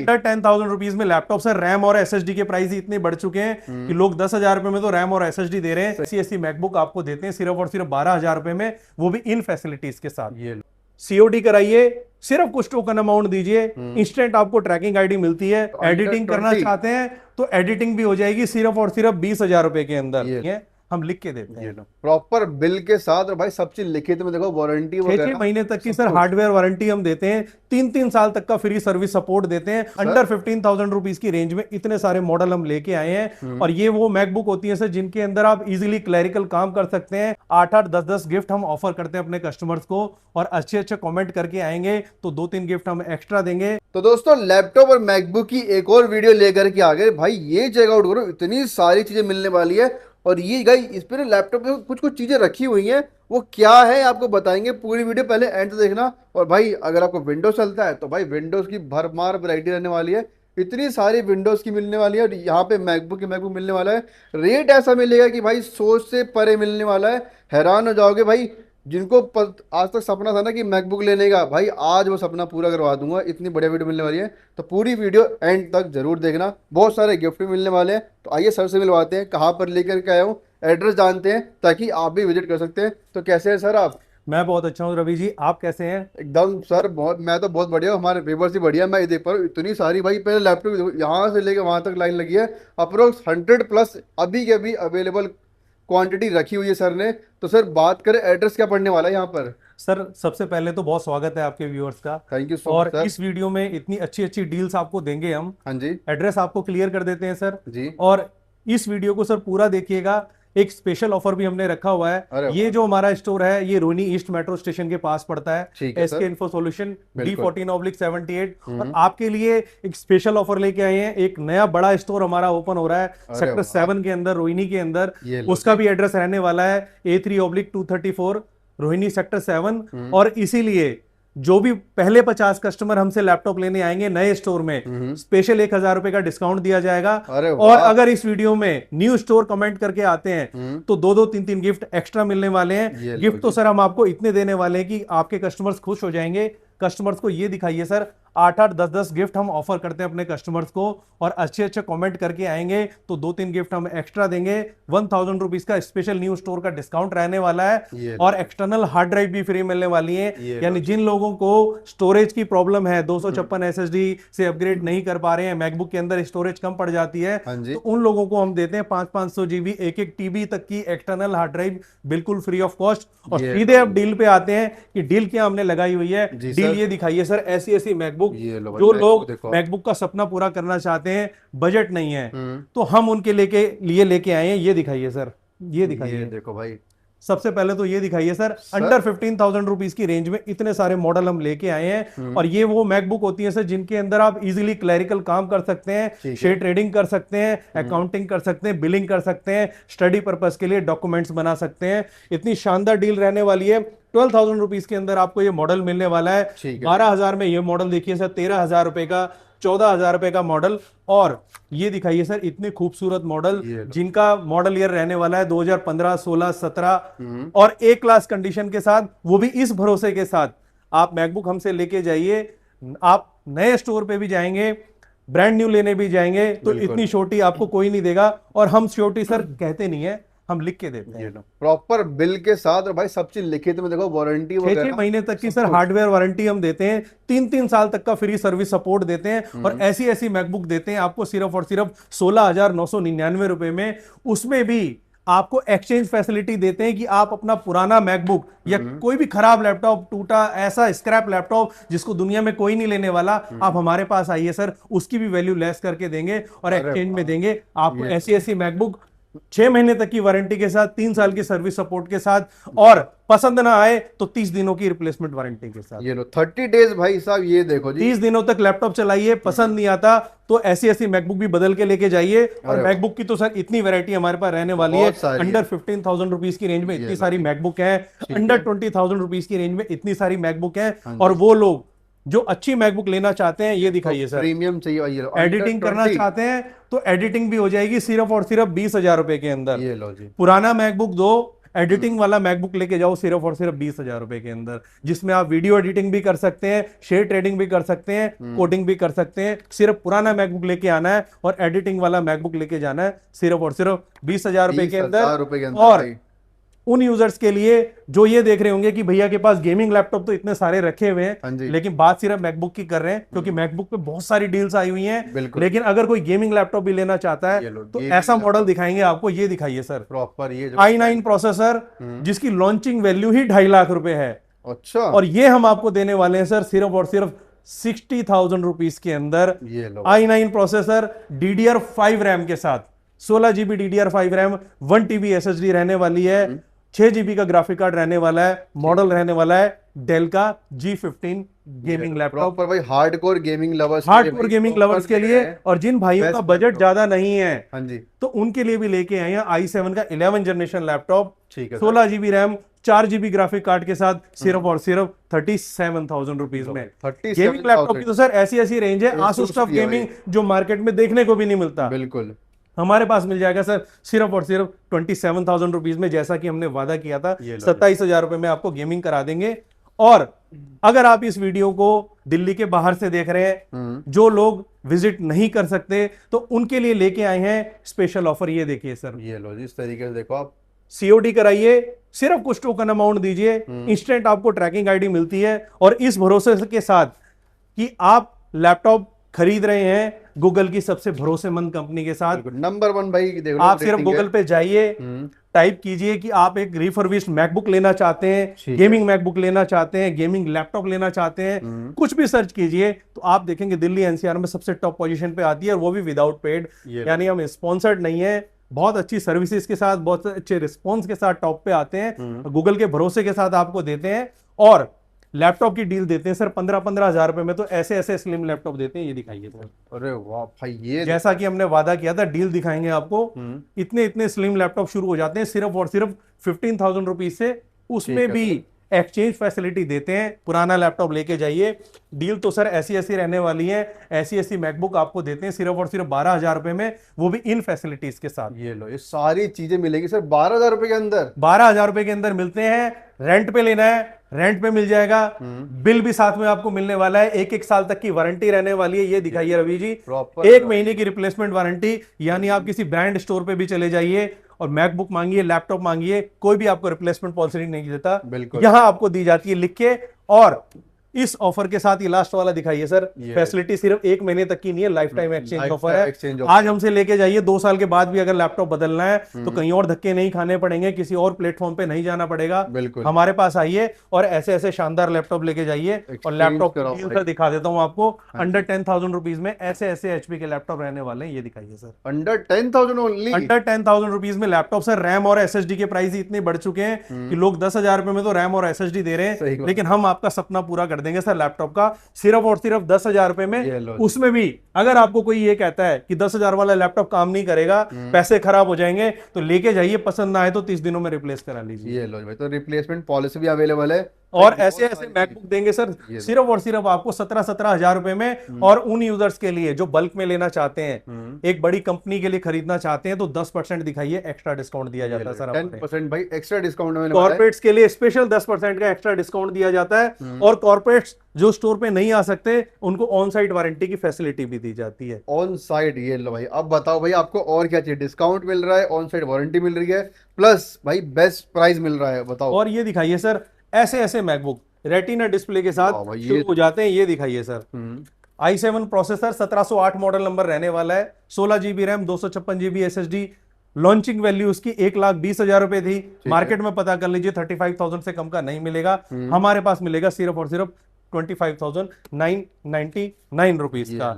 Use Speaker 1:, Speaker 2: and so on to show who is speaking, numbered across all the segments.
Speaker 1: 10,000 rupees में laptop sir RAM और SSD के प्राइस ही इतने बढ़ चुके हैं कि लोग 10,000 रुपए में तो रैम और एसएसडी दे रहे हैं। ऐसी मैकबुक आपको देते हैं सिर्फ और सिर्फ 12,000 रुपए में, वो भी इन फैसिलिटीज के साथ। ये सीओडी कराइए, सिर्फ कुछ टोकन अमाउंट दीजिए, इंस्टेंट आपको ट्रैकिंग आईडी मिलती है। एडिटिंग करना चाहते हैं तो एडिटिंग भी हो जाएगी सिर्फ और सिर्फ 20,000 रुपए के अंदर। हम लिख के देते हैं
Speaker 2: प्रॉपर बिल के साथ। और भाई सब चीज लिखित में देखो, वारंटी
Speaker 1: 6 महीने तक की सर हार्डवेयर वारंटी हम देते हैं, 3 साल तक का फ्री सर्विस सपोर्ट देते हैं। अंडर 15,000 रुपीज की रेंज में इतने सारे मॉडल हम लेके आए हैं। और ये वो मैकबुक होती है सर जिनके अंदर आप इजीली क्लरिकल काम कर सकते हैं। 8-8, 10-10 गिफ्ट हम ऑफर करते हैं अपने कस्टमर्स को, और अच्छे कमेंट करके आएंगे तो 2-3 गिफ्ट हम एक्स्ट्रा देंगे।
Speaker 2: तो दोस्तों लैपटॉप और मैकबुक की एक और वीडियो लेकर के आ गए भाई। ये चेकआउट करो, इतनी सारी चीजें मिलने वाली है। और ये गाइस इस पे लैपटॉप में कुछ कुछ चीजें रखी हुई हैं, वो क्या है आपको बताएंगे। पूरी वीडियो पहले एंड तक देखना। और भाई अगर आपको विंडोज चलता है तो भाई विंडोज की भरमार वैरायटी रहने वाली है। इतनी सारी विंडोज की मिलने वाली है। और यहाँ पे मैकबुक मिलने वाला है। रेट ऐसा मिलेगा कि भाई सोच से परे मिलने वाला है। हैरान हो जाओगे भाई। जिनको आज तक सपना था ना कि मैकबुक लेने का, भाई आज वो सपना पूरा करवा दूंगा। इतनी बढ़िया वीडियो मिलने वाली है, तो पूरी वीडियो एंड तक जरूर देखना। बहुत सारे गिफ्ट भी मिलने वाले हैं। तो आइए सर से मिलवाते हैं, कहाँ पर लेकर के आया हूँ, एड्रेस जानते हैं ताकि आप भी विजिट कर सकते हैं। तो कैसे हैं सर आप?
Speaker 1: मैं बहुत अच्छा हूँ रवि जी, आप कैसे हैं?
Speaker 2: एकदम सर बहुत, मैं तो बहुत बढ़िया हूँ। हमारे व्यूअर्स ही बढ़िया। मैं ये देख पा रहा हूँ इतनी सारी, भाई पहले लैपटॉप यहाँ से लेकर वहां तक लाइन लगी है। अप्रोक्स 100+ अभी के अभी अवेलेबल क्वांटिटी रखी हुई है सर ने। तो सर बात करें, एड्रेस क्या पड़ने वाला है यहाँ पर?
Speaker 1: सर सबसे पहले तो बहुत स्वागत है आपके व्यूअर्स का,
Speaker 2: थैंक यू सो
Speaker 1: और
Speaker 2: मच।
Speaker 1: इस वीडियो में इतनी अच्छी अच्छी डील्स आपको देंगे हम।
Speaker 2: हाँ जी,
Speaker 1: एड्रेस आपको क्लियर कर देते हैं सर
Speaker 2: जी।
Speaker 1: और इस वीडियो को सर पूरा देखिएगा। एक स्पेशल ऑफर भी हमने रखा हुआ है। ये जो हमारा स्टोर है ये रोहिणी ईस्ट मेट्रो स्टेशन के पास पड़ता है, एसके इन्फो सॉल्यूशन D14/78। और आपके लिए एक स्पेशल ऑफर लेके आए हैं। एक नया बड़ा स्टोर हमारा ओपन हो रहा है सेक्टर 7 के अंदर, रोहिणी के अंदर। उसका भी एड्रेस रहने वाला है A3/234 रोहिणी सेक्टर 7। और इसीलिए जो भी पहले 50 कस्टमर हमसे लैपटॉप लेने आएंगे नए स्टोर में, स्पेशल 1,000 रुपए का डिस्काउंट दिया जाएगा। और अगर इस वीडियो में न्यू स्टोर कमेंट करके आते हैं तो 2-2, 3-3 गिफ्ट एक्स्ट्रा मिलने वाले हैं। गिफ्ट तो सर हम आपको इतने देने वाले हैं कि आपके कस्टमर्स खुश हो जाएंगे। कस्टमर्स को ये दिखाइए सर, 8-8, 10-10 गिफ्ट हम ऑफर करते हैं अपने कस्टमर्स को, और अच्छे कमेंट करके आएंगे तो 2-3 गिफ्ट हम एक्स्ट्रा देंगे। 1,000 रुपीज का स्पेशल न्यू स्टोर का डिस्काउंट रहने वाला है। और एक्सटर्नल हार्ड ड्राइव भी फ्री मिलने वाली है। यानी जिन लोगों को स्टोरेज की प्रॉब्लम है, 256 SSD से अपग्रेड नहीं कर पा रहे हैं, मैकबुक के अंदर स्टोरेज कम पड़ जाती है, तो उन लोगों को हम देते हैं 500 GB 1 TB तक की एक्सटर्नल हार्ड ड्राइव बिल्कुल फ्री ऑफ कॉस्ट। और सीधे अब डील पे आते हैं कि डील क्या हमने लगाई हुई है। डील ये दिखाइए सर, ऐसी मैकबुक जो लोग मैकबुक का सपना पूरा करना चाहते हैं, बजट नहीं है, तो हम उनके लिए लेके आए हैं। ये दिखाइए सर, ये दिखाइए,
Speaker 2: देखो भाई।
Speaker 1: सबसे पहले तो ये दिखाइए सर, अंडर 15,000 रुपीज की रेंज में इतने सारे मॉडल हम लेके आए हैं। और ये वो मैकबुक होती है सर जिनके अंदर आप इजीली क्लरिकल काम कर सकते हैं, शेयर ट्रेडिंग कर सकते हैं, अकाउंटिंग कर सकते हैं, बिलिंग कर सकते हैं, स्टडी पर्पस के लिए डॉक्यूमेंट्स बना सकते हैं। इतनी शानदार डील रहने वाली है। 12,000 रुपीज के अंदर आपको ये मॉडल मिलने वाला है। 12,000 में ये मॉडल देखिए सर, 13,000 रुपए का, 14,000 रुपए का मॉडल। और ये दिखाइए सर इतने खूबसूरत मॉडल जिनका मॉडल ईयर रहने वाला है 2015, 16, 17, और ए क्लास कंडीशन के साथ, वो भी इस भरोसे के साथ आप मैकबुक हमसे लेके जाइए। आप नए स्टोर पे भी जाएंगे, ब्रांड न्यू लेने भी जाएंगे, तो इतनी छोटी आपको कोई नहीं देगा। और हम श्योरिटी सर कहते नहीं है, हम लिख के देते हैं
Speaker 2: प्रॉपर बिल के साथ। और भाई सब चीज लिखित में देखो, वारंटी
Speaker 1: 6 महीने तक की सर हार्डवेयर वारंटी हम देते हैं, 3 साल तक का फ्री सर्विस सपोर्ट देते हैं। और ऐसी मैकबुक देते हैं आपको सिर्फ और सिर्फ 16,999 रुपए में। उसमें भी आपको एक्सचेंज फैसिलिटी देते हैं कि आप अपना पुराना मैकबुक या कोई भी खराब लैपटॉप, टूटा ऐसा स्क्रैप लैपटॉप जिसको दुनिया में कोई नहीं लेने वाला, आप हमारे पास आइए सर, उसकी भी वैल्यू लेस करके देंगे और एक्सचेंज में देंगे आपको ऐसी मैकबुक 6 महीने तक की वारंटी के साथ, 3 साल की सर्विस सपोर्ट के साथ, और पसंद ना आए तो 30 दिनों की रिप्लेसमेंट वारंटी के साथ।
Speaker 2: ये लो 30 डेज भाई साहब, ये देखो जी,
Speaker 1: 30 दिनों तक लैपटॉप चलाइए, पसंद नहीं आता तो ऐसी मैकबुक भी बदल के लेके जाइए। और मैकबुक की तो सर इतनी वैरायटी हमारे पास रहने वाली है। अंडर 15,000 रुपीज की रेंज में इतनी सारी मैकबुक है, अंडर 20,000 रुपीज की रेंज में इतनी सारी मैकबुक है। और वो लोग जो अच्छी मैकबुक लेना चाहते हैं, ये दिखाइए सर,
Speaker 2: प्रीमियम चाहिए,
Speaker 1: एडिटिंग करना चाहते हैं तो एडिटिंग भी हो जाएगी सिर्फ और सिर्फ 20,000 रुपए के अंदर।
Speaker 2: ये लो जी,
Speaker 1: पुराना मैकबुक दो, एडिटिंग वाला मैकबुक लेके जाओ सिर्फ और सिर्फ 20,000 रुपए के अंदर, जिसमें आप वीडियो एडिटिंग भी कर सकते हैं, शेयर ट्रेडिंग भी कर सकते हैं, कोडिंग भी कर सकते हैं। सिर्फ पुराना मैकबुक लेके आना है और एडिटिंग वाला मैकबुक लेके जाना है सिर्फ और सिर्फ 20,000 रुपए के अंदर। और उन यूजर्स के लिए जो ये देख रहे होंगे कि भैया के पास गेमिंग लैपटॉप तो इतने सारे रखे हुए हैं, लेकिन बात सिर्फ मैकबुक की कर रहे हैं, क्योंकि मैकबुक पे बहुत सारी डील्स आई हुई हैं। लेकिन अगर कोई गेमिंग लैपटॉप भी लेना चाहता है तो ऐसा मॉडल दिखाएंगे आपको। ये दिखाइए सर,
Speaker 2: प्रॉपर ये
Speaker 1: i9 प्रोसेसर जिसकी लॉन्चिंग वैल्यू ही 2.5 लाख रुपए है।
Speaker 2: अच्छा।
Speaker 1: और ये हम आपको देने वाले हैं सर सिर्फ और सिर्फ 60,000 रुपीज के अंदर। i9 प्रोसेसर DDR5 रैम के साथ, 16 GB DDR5 RAM, 1 TB SSD रहने वाली है, 6 GB का ग्राफिक कार्ड रहने वाला है, मॉडल रहने वाला है डेल का G15 गेमिंग लैपटॉप
Speaker 2: पर भाई हार्डकोर गेमिंग
Speaker 1: लवर्स के लिए। और जिन भाइयों का बजट ज्यादा नहीं है,
Speaker 2: हाँ जी,
Speaker 1: तो उनके लिए भी लेके आए हैं i7 का 11 generation laptop, 16 GB RAM, 4 GB graphic card के साथ, सिर्फ और सिर्फ 37,000 रुपीज में। गेमिंग लैपटॉप की तो सर ऐसी ऐसी रेंज है, आसूस टफ गेमिंग, जो मार्केट में देखने को भी नहीं मिलता।
Speaker 2: बिल्कुल
Speaker 1: हमारे पास मिल जाएगा सर सिर्फ और सिर्फ 27,000 रुपीज में, जैसा कि हमने वादा किया था। 27,000 रुपए में आपको गेमिंग करा देंगे। और अगर आप इस वीडियो को दिल्ली के बाहर से देख रहे हैं, जो लोग विजिट नहीं कर सकते, तो उनके लिए लेके आए हैं स्पेशल ऑफर। ये देखिए सर,
Speaker 2: ये लो जी, इस तरीके से देखो आप
Speaker 1: COD कराइए, सिर्फ कुछ टोकन अमाउंट दीजिए, इंस्टेंट आपको ट्रैकिंग आईडी मिलती है। और इस भरोसे के साथ कि आप लैपटॉप खरीद रहे हैं गूगल की सबसे भरोसेमंद कंपनी के साथ,
Speaker 2: नंबर 1 भाई, देखो
Speaker 1: आप सिर्फ गूगल पे जाइए, टाइप कीजिए कि आप एक रिफर्बिश्ड मैकबुक लेना चाहते हैं, गेमिंग मैकबुक लेना चाहते हैं, गेमिंग लैपटॉप लेना चाहते हैं, कुछ भी सर्च कीजिए तो आप देखेंगे दिल्ली NCR में सबसे टॉप पोजीशन पे आती है, और वो भी विदाउट पेड, यानी हम स्पॉन्सर्ड नहीं है। बहुत अच्छी सर्विसेज के साथ, बहुत अच्छे रिस्पॉन्स के साथ टॉप पे आते हैं, गूगल के भरोसे के साथ आपको देते हैं। और लैपटॉप की डील देते हैं सर 15-15 हजार रुपए में, तो ऐसे ऐसे स्लिम लैपटॉप देते हैं। ये दिखाइए सर।
Speaker 2: अरे वाह भाई, ये
Speaker 1: जैसा कि हमने वादा किया था, डील दिखाएंगे आपको। इतने इतने स्लिम लैपटॉप शुरू हो जाते हैं सिर्फ और सिर्फ 15,000 रुपीज से। उसमें भी एक्सचेंज फैसिलिटी देते हैं, पुराना लैपटॉप लेके जाइए। डील तो सर ऐसी ऐसी रहने वाली है, ऐसी ऐसी मैकबुक आपको देते हैं सिर्फ और सिर्फ 12,000 रुपए में, वो भी इन फैसिलिटीज के साथ।
Speaker 2: ये लो, ये सारी चीजें मिलेगी सर 12,000 रुपए के अंदर।
Speaker 1: 12,000 रुपए के अंदर मिलते हैं। रेंट पे लेना है, रेंट पे मिल जाएगा, बिल भी साथ में आपको मिलने वाला है, 1-1 साल तक की वारंटी रहने वाली है। ये दिखाइए रवि जी, 1 महीने की रिप्लेसमेंट वारंटी, यानी आप किसी ब्रांड स्टोर पे भी चले जाइए और मैकबुक मांगिए, लैपटॉप मांगिए, कोई भी आपको रिप्लेसमेंट पॉलिसी नहीं देता, यहां आपको दी जाती है लिख के। और इस ऑफर के साथ, ये लास्ट वाला दिखाइए सर, फैसिलिटी सिर्फ 1 महीने तक की नहीं है, लाइफ टाइम एक्सचेंज ऑफर है। आज हमसे लेके जाइए, 2 साल के बाद भी अगर लैपटॉप बदलना है तो कहीं और धक्के नहीं खाने पड़ेंगे, किसी और प्लेटफॉर्म पे नहीं जाना पड़ेगा। हमारे पास आइए और ऐसे ऐसे शानदार लैपटॉप लेके जाइए। और लैपटॉप सर दिखा देता हूं आपको, अंडर 10,000 रुपीज में ऐसे ऐसे HP के लैपटॉप रहने वाले हैं। ये दिखाइए sir,
Speaker 2: under 10,000 only,
Speaker 1: under 10,000 rupees में लैपटॉप सर। रैम और SSD के प्राइस इतने बढ़ चुके हैं कि लोग 10,000 रुपए में तो रैम और SSD दे रहे हैं, लेकिन हम आपका सपना पूरा कर देंगे सर लैपटॉप का, सिर्फ और सिर्फ 10,000 रुपए में। उसमें भी अगर आपको कोई ये कहता है कि 10,000 वाला लैपटॉप काम नहीं करेगा, पैसे खराब हो जाएंगे, तो लेके जाइए, पसंद ना आए तो 30 दिनों में रिप्लेस करा लीजिए।
Speaker 2: ये लो भाई, तो रिप्लेसमेंट पॉलिसी भी अवेलेबल है।
Speaker 1: और ऐसे ऐसे मैकबुक देंगे सर सिर्फ और सिर्फ आपको 17-17 हजार रुपए में। और उन यूजर्स के लिए जो बल्क में लेना चाहते हैं, एक बड़ी कंपनी के लिए खरीदना चाहते हैं, तो 10% दिखाइए, एक्स्ट्रा डिस्काउंट दिया जाता है सर।
Speaker 2: 10% भाई एक्स्ट्रा डिस्काउंट,
Speaker 1: कॉर्पोरेट्स के लिए स्पेशल 10% का एक्स्ट्रा डिस्काउंट दिया जाता है। और कॉर्पोरेट्स जो स्टोर पे नहीं आ सकते, उनको ऑन साइट वारंटी की फैसिलिटी भी दी जाती है।
Speaker 2: ऑन साइट, ये लो भाई। अब बताओ भाई, आपको और क्या चाहिए? डिस्काउंट मिल रहा है, ऑन साइट वारंटी मिल रही है, प्लस भाई बेस्ट प्राइस मिल रहा है, बताओ।
Speaker 1: और ये दिखाइए सर, ऐसे ऐसे मैकबुक रेटिना डिस्प्ले के साथ शुरू हो जाते हैं। ये दिखाइए sir, i7 processor, 1708 model number रहने वाला है, 16 GB RAM, 256 GB SSD। Launching value उसकी 1,20,000 रुपए थी। मार्केट में पता कर लीजिए 35,000 से कम का नहीं मिलेगा। हमारे पास मिलेगा सिर्फ और सिर्फ 25,999 रुपीज का।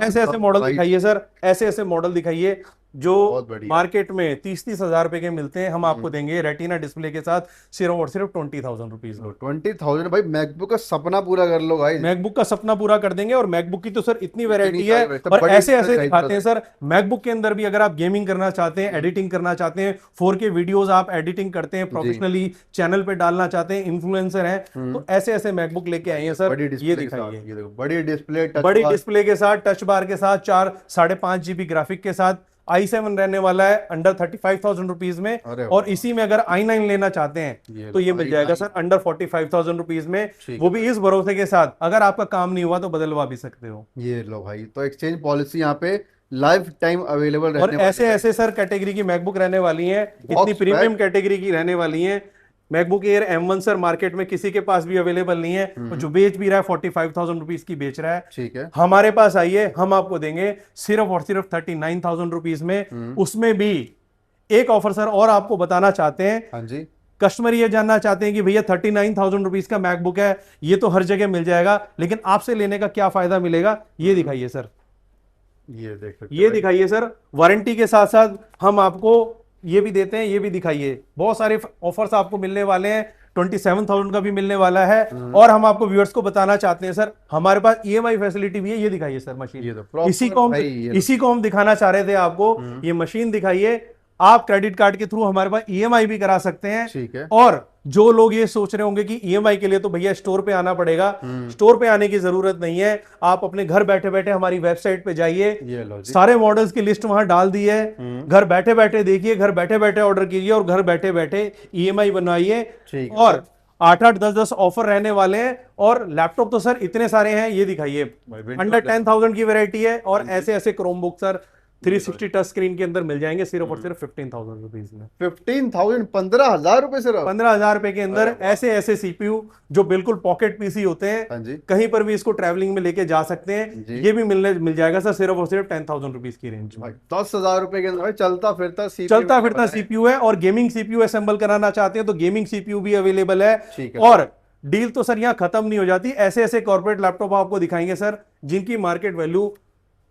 Speaker 1: ऐसे ऐसे मॉडल दिखाइए सर, ऐसे ऐसे मॉडल दिखाइए जो मार्केट में 30-30 हजार रुपए के मिलते हैं, हम आपको देंगे रेटिना डिस्प्ले के साथ सिर्फ और सिर्फ 20,000 रुपीज।
Speaker 2: 20,000 भाई, मैकबुक का सपना पूरा कर लो भाई,
Speaker 1: मैकबुक का सपना पूरा कर देंगे। और मैकबुक की तो सर इतनी वैरायटी है, और ऐसे ऐसे दिखाते हैं सर। मैकबुक के अंदर भी अगर आप गेमिंग करना चाहते हैं, एडिटिंग करना चाहते हैं, 4K वीडियोस आप एडिटिंग करते हैं, प्रोफेशनली चैनल पे डालना चाहते हैं, इन्फ्लुएंसर हैं, तो ऐसे ऐसे मैकबुक लेके आए हैं सर। ये दिखाइए,
Speaker 2: बड़ी डिस्प्ले
Speaker 1: के साथ, टच बार के साथ, 4 5.5 GB ग्राफिक के साथ i7 रहने वाला है अंडर 35,000 रुपीज में, और इसी में अगर i9 लेना चाहते हैं तो ये मिल जाएगा सर अंडर 45,000 रुपीज में, वो भी इस भरोसे के साथ अगर आपका काम नहीं हुआ तो बदलवा भी सकते हो।
Speaker 2: ये लो भाई, तो एक्सचेंज पॉलिसी यहाँ पे लाइफ टाइम अवेलेबल रहने
Speaker 1: और ऐसे ऐसे सर कैटेगरी की मैकबुक रहने वाली है, इतनी प्रीमियम कैटेगरी की रहने वाली है। MacBook air M1 sir market में किसी के पास भी अवेलेबल नहीं है, तो जो बेच भी रहा है 45,000 रुपीज की बेच रहा है।
Speaker 2: ठीक है,
Speaker 1: हमारे पास आइए, हम आपको देंगे सिर्फ और सिर्फ 39,000 रुपीज में। उसमें भी एक ऑफर सर और आपको बताना चाहते हैं।
Speaker 2: हाँ जी,
Speaker 1: कस्टमर ये जानना चाहते हैं कि भैया 39,000 रुपीज का मैकबुक है, ये तो हर जगह मिल जाएगा, लेकिन आपसे लेने का क्या फायदा मिलेगा, ये दिखाइए सर।
Speaker 2: ये देख सकते,
Speaker 1: ये दिखाइए सर, वारंटी के साथ साथ हम आपको ये भी देते हैं, ये भी दिखाइए। बहुत सारे ऑफर्स आपको मिलने वाले हैं, 27,000 का भी मिलने वाला है। और हम आपको व्यूअर्स को बताना चाहते हैं सर, हमारे पास EMI फैसिलिटी भी है। ये दिखाइए सर मशीन, इसी को हम दिखाना चाह रहे थे आपको। ये मशीन दिखाइए, आप क्रेडिट कार्ड के थ्रू हमारे पास EMI भी करा सकते हैं।
Speaker 2: ठीक है।
Speaker 1: और जो लोग ये सोच रहे होंगे कि EMI के लिए तो भैया स्टोर पे आना पड़ेगा, स्टोर पे आने की जरूरत नहीं है। आप अपने घर बैठे बैठे हमारी वेबसाइट पे जाइए, सारे मॉडल्स की लिस्ट वहां डाल दी है, घर बैठे बैठे देखिए, घर बैठे बैठे ऑर्डर कीजिए और घर बैठे बैठे EMI बनवाइए। और 8-8, 10-10 ऑफर रहने वाले हैं। और लैपटॉप तो सर इतने सारे हैं, ये दिखाइए, अंडर 10,000 की वैरायटी है। और ऐसे ऐसे क्रोमबुक सर 360 टच स्क्रीन के अंदर मिल जाएंगे सिर्फ और सिर्फ 15,000 रुपीज में।
Speaker 2: 15,000, 15,000 रुपए सिर्फ,
Speaker 1: 15,000 रुपए के अंदर ऐसे ऐसे CPU जो बिल्कुल पॉकेट पीसी होते हैं, कहीं पर भी इसको ट्रैवलिंग में लेके जा सकते हैं। ये भी मिल जाएगा सर सिर्फ और सिर्फ 10,000 रुपीज की रेंज में।
Speaker 2: 10,000 रुपए के अंदर चलता फिरता
Speaker 1: CPU है। और गेमिंग CPU असेंबल कराना चाहते हैं तो गेमिंग CPU भी अवेलेबल है। और डील तो सर यहाँ खत्म नहीं हो जाती, ऐसे ऐसे कॉर्पोरेट लैपटॉप आपको दिखाएंगे सर जिनकी मार्केट वैल्यू,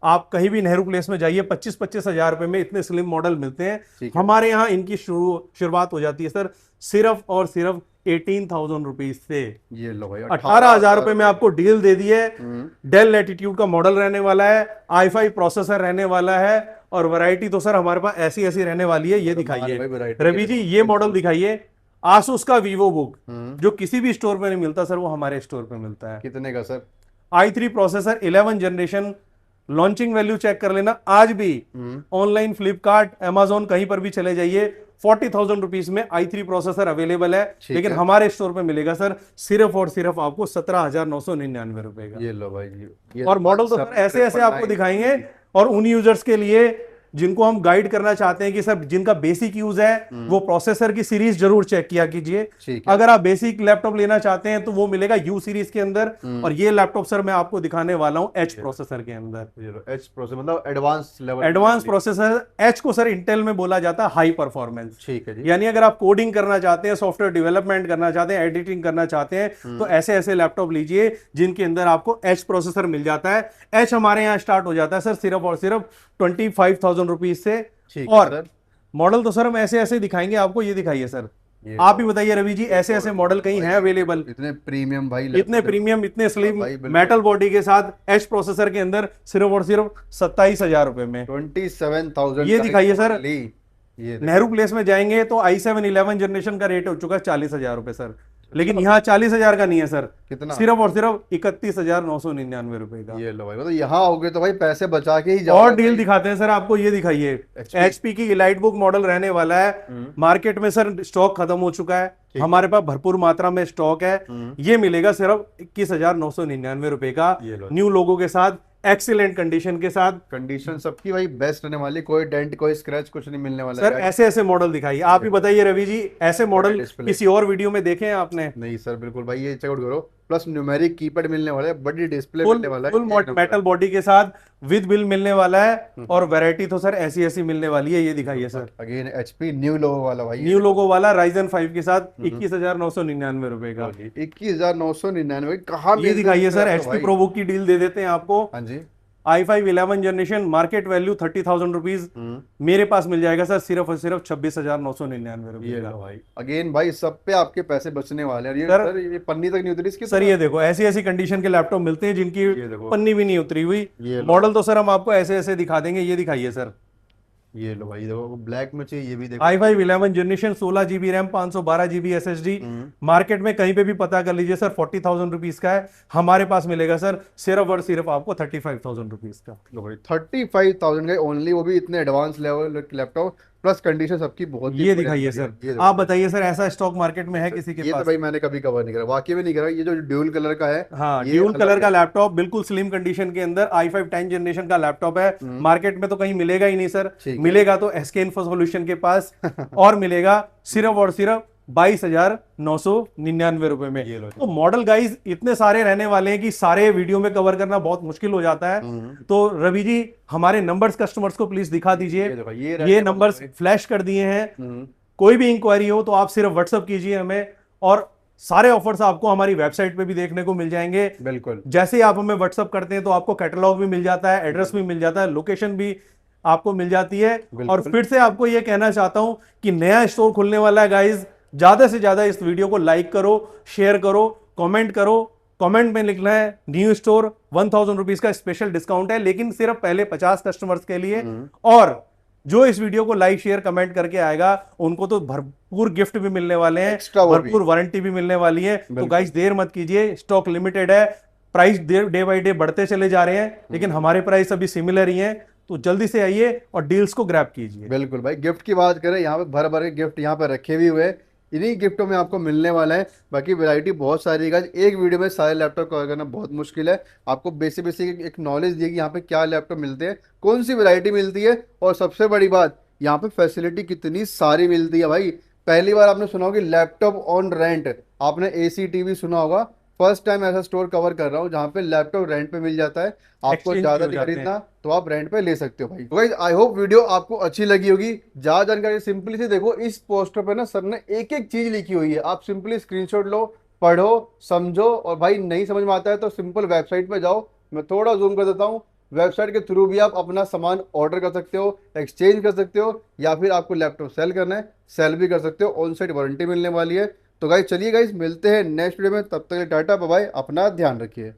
Speaker 1: आप कहीं भी नेहरू प्लेस में जाइए 25-25 हजार रुपए में इतने स्लिम मॉडल मिलते हैं। हमारे यहाँ इनकी शुरुआत हो जाती है सर सिर्फ और सिर्फ 18,000 रुपीज से।
Speaker 2: ये लो भाई,
Speaker 1: 18,000 रुपए में आपको डील दे दी है। डेल लैटिट्यूड का मॉडल रहने वाला है, i5 प्रोसेसर रहने वाला है। और वैरायटी तो सर हमारे पास ऐसी ऐसी रहने वाली है। ये दिखाइए रवि जी, ये मॉडल दिखाइए, आसूस का वीवो बुक, जो किसी भी स्टोर पे नहीं मिलता सर, वो हमारे स्टोर पे मिलता है।
Speaker 2: कितने का sir?
Speaker 1: i3 processor 11 generation, launching value check कर लेना आज भी ऑनलाइन, फ्लिपकार्ट, अमेजोन, कहीं पर भी चले जाइए, 40,000 रुपीज में i3 प्रोसेसर अवेलेबल है। लेकिन हमारे स्टोर पे मिलेगा सर सिर्फ और सिर्फ आपको 17,999 रुपए का।
Speaker 2: ये लो भाई जी।
Speaker 1: और मॉडल तो सर ऐसे ऐसे आपको दिखाएंगे। और उन यूजर्स के लिए जिनको हम गाइड करना चाहते हैं कि सर जिनका बेसिक यूज है वो प्रोसेसर की सीरीज जरूर चेक किया कीजिए। अगर आप बेसिक लैपटॉप लेना चाहते हैं तो वो मिलेगा U सीरीज के अंदर। और ये लैपटॉप सर मैं आपको दिखाने वाला हूं H प्रोसेसर के अंदर।
Speaker 2: H प्रोसेसर मतलब advance level,
Speaker 1: advance processor. H को सर इंटेल में बोला जाता है हाई परफॉर्मेंस।
Speaker 2: ठीक है जी।
Speaker 1: यानी अगर आप कोडिंग करना चाहते हैं, सॉफ्टवेयर डेवलपमेंट करना चाहते हैं, एडिटिंग करना चाहते हैं तो ऐसे ऐसे लैपटॉप लीजिए जिनके अंदर आपको H प्रोसेसर मिल जाता है। H हमारे यहाँ स्टार्ट हो जाता है सर सिर्फ और सिर्फ 25,000 रुपीज से। और मॉडल तो सर हम ऐसे ऐसे दिखाएंगे आपको। ये दिखाइए सर, आप ही बताइए रवि जी, ऐसे ऐसे मॉडल कहीं हैं अवेलेबल?
Speaker 2: इतने प्रीमियम भाई,
Speaker 1: इतने प्रीमियम, इतने स्लिम मेटल बॉडी के साथ H प्रोसेसर के अंदर सिर्फ और सिर्फ 27,000 रुपए में।
Speaker 2: 27,000।
Speaker 1: ये दिखाइए सर, नेहरू प्लेस में जाएंगे तो i7 11 जनरेशन का रेट हो चुका है 40,000 रुपए सर। लेकिन यहाँ 40,000 का नहीं है सर, कितना? सिर्फ और सिर्फ 31,999 रुपए का।
Speaker 2: ये लो भाई, मतलब यहाँ आओगे तो भाई पैसे बचा के ही जाओ।
Speaker 1: और डील दिखाते हैं सर आपको। ये दिखाइए, HP की इलाइट बुक मॉडल रहने वाला है। मार्केट में सर स्टॉक खत्म हो चुका है, हमारे पास भरपूर मात्रा में स्टॉक है। ये मिलेगा सिर्फ 21,999 रुपए का, न्यू लोगो के साथ, एक्सीलेंट कंडीशन के साथ।
Speaker 2: कंडीशन सबकी भाई बेस्ट रहने वाली, कोई डेंट कोई स्क्रैच कुछ नहीं मिलने वाला
Speaker 1: सर। ऐसे ऐसे मॉडल दिखाइए, आप ही बताइए रवि जी, ऐसे मॉडल किसी और वीडियो में देखे हैं आपने?
Speaker 2: नहीं सर, बिल्कुल भाई, ये चेकआउट करो। प्लस न्यूमेरिक कीपैड मिलने वाला है, बड़ी डिस्प्ले मिलने वाला है,
Speaker 1: फुल मेटल बॉडी के साथ विद बिल मिलने वाला है। और वैरायटी तो सर ऐसी ऐसी मिलने वाली है। ये दिखाइए sir,
Speaker 2: again HP new logo वाला भाई,
Speaker 1: न्यू लोगो वाला Ryzen 5 के साथ 21,999 रुपए का।
Speaker 2: 21,999 कहाँ?
Speaker 1: ये दिखाइए सर, HP ProBook की डील दे देते हैं आपको।
Speaker 2: हाँ जी,
Speaker 1: i5 11 generation, market value 30,000 rupees, मेरे पास मिल जाएगा सर सिर्फ और सिर्फ 26,999 रुपए का।
Speaker 2: भाई अगेन भाई सब पे आपके पैसे बचने वाले हैं। ये पन्नी तक नहीं उतरी इसकी
Speaker 1: सर। ये देखो, ऐसी ऐसी कंडीशन के लैपटॉप मिलते हैं जिनकी पन्नी भी नहीं उतरी हुई। मॉडल तो सर हम आपको ऐसे ऐसे दिखा देंगे। ये दिखाइए सर,
Speaker 2: ये लो भाई, देखो ब्लैक में चाहिए, ये भी देखो।
Speaker 1: i5 11 generation 16 GB RAM 512 GB SSD। Market में कहीं पे भी पता कर लीजिए सर 40,000 रुपीज का है, हमारे पास मिलेगा सर सिर्फ और सिर्फ आपको 35,000 रुपीज का।
Speaker 2: लो भाई 35,000 का ओनली, वो भी इतने advance level laptop, plus condition सबकी बहुत ही
Speaker 1: ये दिखाइए सर,
Speaker 2: ये
Speaker 1: आप बताइए सर ऐसा स्टॉक मार्केट में है किसी के
Speaker 2: ये
Speaker 1: पास?
Speaker 2: तो भाई मैंने कभी कवर नहीं करा, वाकई में नहीं करा। ये जो ड्यूल कलर का है,
Speaker 1: हाँ,
Speaker 2: ये
Speaker 1: ड्यूल कलर
Speaker 2: अलग
Speaker 1: का
Speaker 2: है।
Speaker 1: लैपटॉप बिल्कुल स्लिम कंडीशन के अंदर i5 10 जनरेशन का लैपटॉप है। मार्केट में तो कहीं मिलेगा ही नहीं सर, मिलेगा तो एसके इन्फो सॉल्यूशन के पास और मिलेगा सिर्फ और सिर्फ 22,999 रुपए में। तो मॉडल गाइज इतने सारे रहने वाले हैं कि सारे वीडियो में कवर करना बहुत मुश्किल हो जाता है। तो रवि जी हमारे नंबर्स कस्टमर्स को प्लीज दिखा दीजिए, ये नंबर्स फ्लैश कर दिए हैं। कोई भी इंक्वायरी हो तो आप सिर्फ व्हाट्सअप कीजिए हमें, और सारे ऑफर्स आपको हमारी वेबसाइट पे भी देखने को मिल जाएंगे।
Speaker 2: बिल्कुल,
Speaker 1: जैसे ही आप हमें व्हाट्सअप करते हैं तो आपको कैटलॉग भी मिल जाता है, एड्रेस भी मिल जाता है, लोकेशन भी आपको मिल जाती है। और फिर से आपको यह कहना चाहता हूं कि नया स्टोर खुलने वाला है गाइज, ज्यादा से ज्यादा इस वीडियो को लाइक करो, शेयर करो, कमेंट करो। कमेंट में लिखना है न्यू स्टोर, 1,000 रुपीज का स्पेशल डिस्काउंट है, लेकिन सिर्फ पहले 50 कस्टमर्स के लिए। और जो इस वीडियो को लाइक शेयर कमेंट करके आएगा उनको तो भरपूर गिफ्ट भी मिलने वाले हैं, भरपूर वारंटी भी मिलने वाली है। तो गाइस देर मत कीजिए, स्टॉक लिमिटेड है, प्राइस डे बाय डे बढ़ते चले जा रहे हैं, लेकिन हमारे प्राइस अभी सिमिलर ही हैं। तो जल्दी से आइए और डील्स को ग्रैब कीजिए।
Speaker 2: बिल्कुल भाई, गिफ्ट की बात करें, यहाँ पे भर भर के गिफ्ट यहाँ पे रखे भी हुए हैं, इन्हीं गिफ्टों में आपको मिलने वाला है। बाकी वैरायटी बहुत सारी है, एक वीडियो में सारे लैपटॉप कवर करना बहुत मुश्किल है। आपको बेसिक बेसिक एक नॉलेज दी कि यहाँ पे क्या लैपटॉप मिलते हैं, कौन सी वैरायटी मिलती है, और सबसे बड़ी बात यहाँ पे फैसिलिटी कितनी सारी मिलती है भाई। पहली बार आपने सुना होगा लैपटॉप ऑन रेंट, आपने एसी टीवी सुना होगा, फर्स्ट टाइम ऐसा स्टोर कवर कर रहा हूँ जहाँ पे लैपटॉप रेंट पे मिल जाता है। आपको ज्यादा खरीदना तो आप रेंट पे ले सकते हो भाई। तो गाइस आई होप वीडियो आपको अच्छी लगी होगी। ज्यादा जानकारी सिंपली से देखो, इस पोस्टर पे ना सर ने एक एक चीज लिखी हुई है, आप सिंपली स्क्रीनशॉट लो, पढ़ो, समझो, और भाई नहीं समझ में आता है तो सिंपल वेबसाइट पे जाओ, मैं थोड़ा जूम कर देता हूँ। वेबसाइट के थ्रू भी आप अपना सामान ऑर्डर कर सकते हो, एक्सचेंज कर सकते हो, या फिर आपको लैपटॉप सेल करना है सेल भी कर सकते हो, ऑन साइट वारंटी मिलने वाली है। तो गाइस चलिए गाइस मिलते हैं नेक्स्ट वीडियो में, तब तक टाटा बाय बाय, अपना ध्यान रखिए।